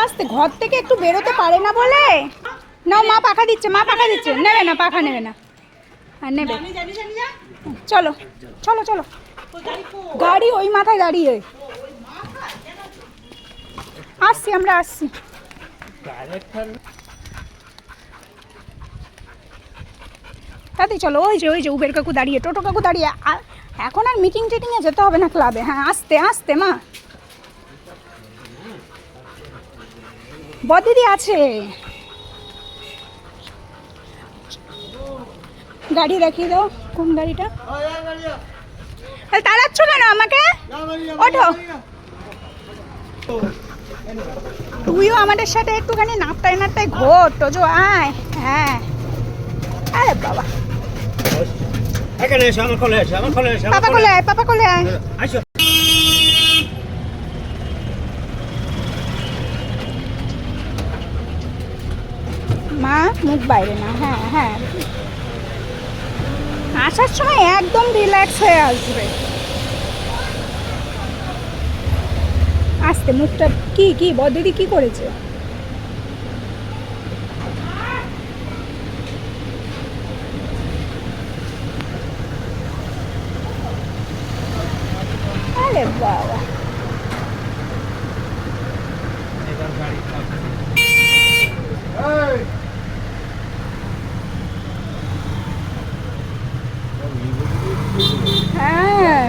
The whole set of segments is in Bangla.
আস্তে ঘর থেকে একটু বেরোতে পারে না বলে। নাও, মা পাখা দিচ্ছে, মা পাখা দিচ্ছে। নেবে না, পাখা নেবে না। আর নেবে। চলো চলো চলো, গাড়ি ওই মাথায় দাঁড়িয়ে। আসছি, আমরা আসছি। তাতে চলো, ওই যে উবের কাকু দাঁড়িয়ে, টোটো কাকু দাঁড়িয়ে। এখন আর মিটিং টিটিংয়ে যেতে হবে না ক্লাবে। হ্যাঁ, আস্তে আস্তে মা। বদিদি আছে। গাড়ি দেখিয়ে দাও, কোন গাড়িটা। তাড়াচ্ছ কেন আমাকে? ওঠো। তুইও আমাদের সাথে একটুখানি নাপটায় নাপটায় ঘোর, টোজো আয়। হ্যাঁ, আরে বাবা, পাপা কোলে আয়, পাপা কোলে আয়। মা মুখ বাইরে না। হ্যাঁ হ্যাঁ, আসার সময় একদম রিল্যাক্স হয়ে আসবে। আস্তে, মুখটা কি কি বদিদি কি করেছে? আরে বাবা, হ্যাঁ,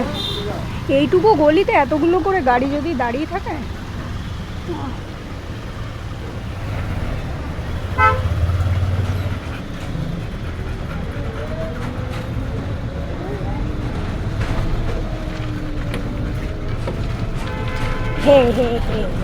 এইটুকু গলিতে এতগুলো করে গাড়ি যদি দাঁড়িয়ে থাকে। হে হে হে।